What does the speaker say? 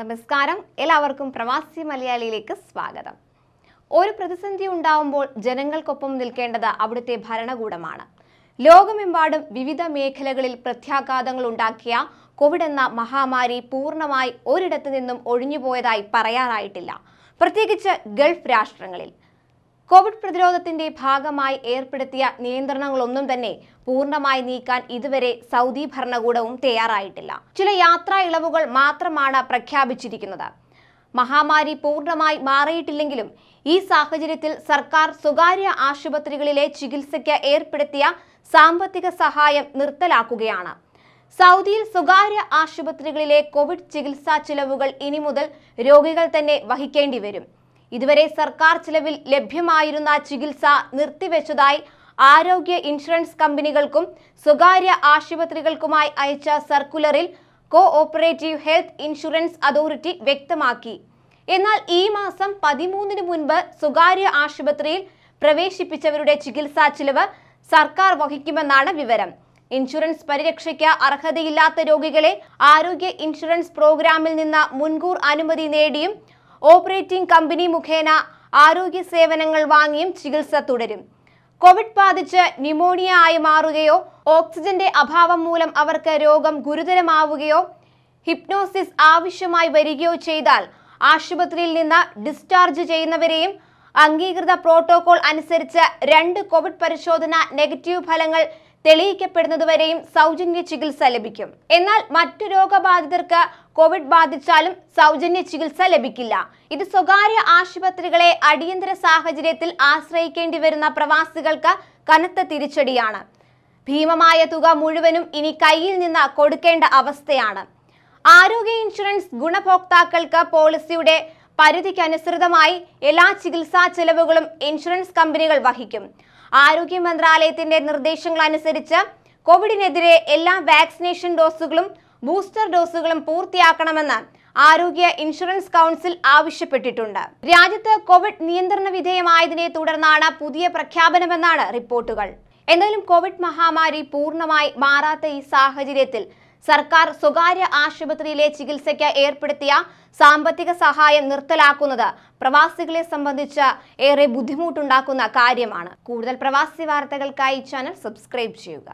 നമസ്കാരം, എല്ലാവർക്കും പ്രവാസി മലയാളിയിലേക്ക് സ്വാഗതം. ഒരു പ്രതിസന്ധി ഉണ്ടാവുമ്പോൾ ജനങ്ങൾക്കൊപ്പം നിൽക്കേണ്ടത് അവിടുത്തെ ഭരണകൂടമാണ്. ലോകമെമ്പാടും വിവിധ മേഖലകളിൽ പ്രത്യാഘാതങ്ങൾ ഉണ്ടാക്കിയ കോവിഡ് എന്ന മഹാമാരി പൂർണ്ണമായി ഒരിടത്തു നിന്നും ഒഴിഞ്ഞുപോയതായി പറയാറായിട്ടില്ല. പ്രത്യേകിച്ച് ഗൾഫ് രാഷ്ട്രങ്ങളിൽ കോവിഡ് പ്രതിരോധത്തിന്റെ ഭാഗമായി ഏർപ്പെടുത്തിയ നിയന്ത്രണങ്ങളൊന്നും തന്നെ പൂർണ്ണമായി നീക്കാൻ ഇതുവരെ സൗദി ഭരണകൂടവും തയ്യാറായിട്ടില്ല. ചില യാത്രാ ഇളവുകൾ മാത്രമാണ് പ്രഖ്യാപിച്ചിരിക്കുന്നത്. മഹാമാരി പൂർണ്ണമായി മാറിയിട്ടില്ലെങ്കിലും ഈ സാഹചര്യത്തിൽ സർക്കാർ സ്വകാര്യ ആശുപത്രികളിലെ ചികിത്സയ്ക്ക് ഏർപ്പെടുത്തിയ സാമ്പത്തിക സഹായം നിർത്തലാക്കുകയാണ്. സൗദിയിൽ സ്വകാര്യ ആശുപത്രികളിലെ കോവിഡ് ചികിത്സാ ചിലവുകൾ ഇനി മുതൽ രോഗികൾ തന്നെ വഹിക്കേണ്ടി വരും. ഇതുവരെ സർക്കാർ ചിലവിൽ ലഭ്യമായിരുന്ന ചികിത്സ നിർത്തിവെച്ചതായി ആരോഗ്യ ഇൻഷുറൻസ് കമ്പനികൾക്കും സ്വകാര്യ ആശുപത്രികൾക്കുമായി അയച്ച സർക്കുലറിൽ കോഓപ്പറേറ്റീവ് ഹെൽത്ത് ഇൻഷുറൻസ് അതോറിറ്റി വ്യക്തമാക്കി. എന്നാൽ ഈ മാസം 13-ന് മുൻപ് സ്വകാര്യ ആശുപത്രിയിൽ പ്രവേശിപ്പിച്ചവരുടെ ചികിത്സാ ചിലവ് സർക്കാർ വഹിക്കുമെന്നാണ് വിവരം. ഇൻഷുറൻസ് പരിരക്ഷയ്ക്ക് അർഹതയില്ലാത്ത രോഗികളെ ആരോഗ്യ ഇൻഷുറൻസ് പ്രോഗ്രാമിൽ നിന്ന് മുൻകൂർ അനുമതി നേടിയും ഓപ്പറേറ്റിംഗ് കമ്പനി മുഖേന ആരോഗ്യ സേവനങ്ങൾ വാങ്ങിയും ചികിത്സ തുടരും. കോവിഡ് ബാധിച്ച് ന്യൂമോണിയ ആയി മാറുകയോ ഓക്സിജന്റെ അഭാവം മൂലം അവർക്ക് രോഗം ഗുരുതരമാവുകയോ ഹിപ്നോസിസ് ആവശ്യമായി വരികയോ ചെയ്താൽ ആശുപത്രിയിൽ നിന്ന് ഡിസ്ചാർജ് ചെയ്യുന്നവരെയും അംഗീകൃത പ്രോട്ടോകോൾ അനുസരിച്ച് 2 കോവിഡ് പരിശോധന നെഗറ്റീവ് ഫലങ്ങൾ തെളിയിക്കപ്പെടുന്നതുവരെയും സൗജന്യ ചികിത്സ ലഭിക്കും. എന്നാൽ മറ്റു രോഗബാധിതർക്ക് കോവിഡ് ബാധിച്ചാലും സൗജന്യ ചികിത്സ ലഭിക്കില്ല. ഇത് സ്വകാര്യ ആശുപത്രികളെ അടിയന്തര സാഹചര്യത്തിൽ ആശ്രയിക്കേണ്ടി വരുന്ന പ്രവാസികൾക്ക് കനത്ത തിരിച്ചടിയാണ്. ഭീമമായ തുക മുഴുവനും ഇനി കയ്യിൽ നിന്ന് കൊടുക്കേണ്ട അവസ്ഥയാണ്. ആരോഗ്യ ഇൻഷുറൻസ് ഗുണഭോക്താക്കൾക്ക് പോളിസിയുടെ പരിധിക്കനുസൃതമായി എല്ലാ ചികിത്സാ ചെലവുകളും ഇൻഷുറൻസ് കമ്പനികൾ വഹിക്കും. ആരോഗ്യ മന്ത്രാലയത്തിന്റെ നിർദ്ദേശങ്ങൾ അനുസരിച്ച് കോവിഡിനെതിരെ എല്ലാ വാക്സിനേഷൻ ഡോസുകളും ബൂസ്റ്റർ ഡോസുകളും പൂർത്തിയാക്കണമെന്ന് ആരോഗ്യ ഇൻഷുറൻസ് കൗൺസിൽ ആവശ്യപ്പെട്ടിട്ടുണ്ട്. രാജ്യത്ത് കോവിഡ് നിയന്ത്രണ വിധേയമായതിനെ തുടർന്നാണ് പുതിയ പ്രഖ്യാപനമെന്നാണ് റിപ്പോർട്ടുകൾ. എന്തായാലും കോവിഡ് മഹാമാരി പൂർണ്ണമായി മാറാത്ത ഈ സാഹചര്യത്തിൽ സർക്കാർ സ്വകാര്യ ആശുപത്രിയിലെ ചികിത്സയ്ക്ക് ഏർപ്പെടുത്തിയ സാമ്പത്തിക സഹായം നിർത്തലാക്കുന്നത് പ്രവാസികളെ സംബന്ധിച്ച് ഏറെ ബുദ്ധിമുട്ടുണ്ടാക്കുന്ന കാര്യമാണ്. കൂടുതൽ പ്രവാസി വാർത്തകൾക്കായി ചാനൽ സബ്സ്ക്രൈബ് ചെയ്യുക.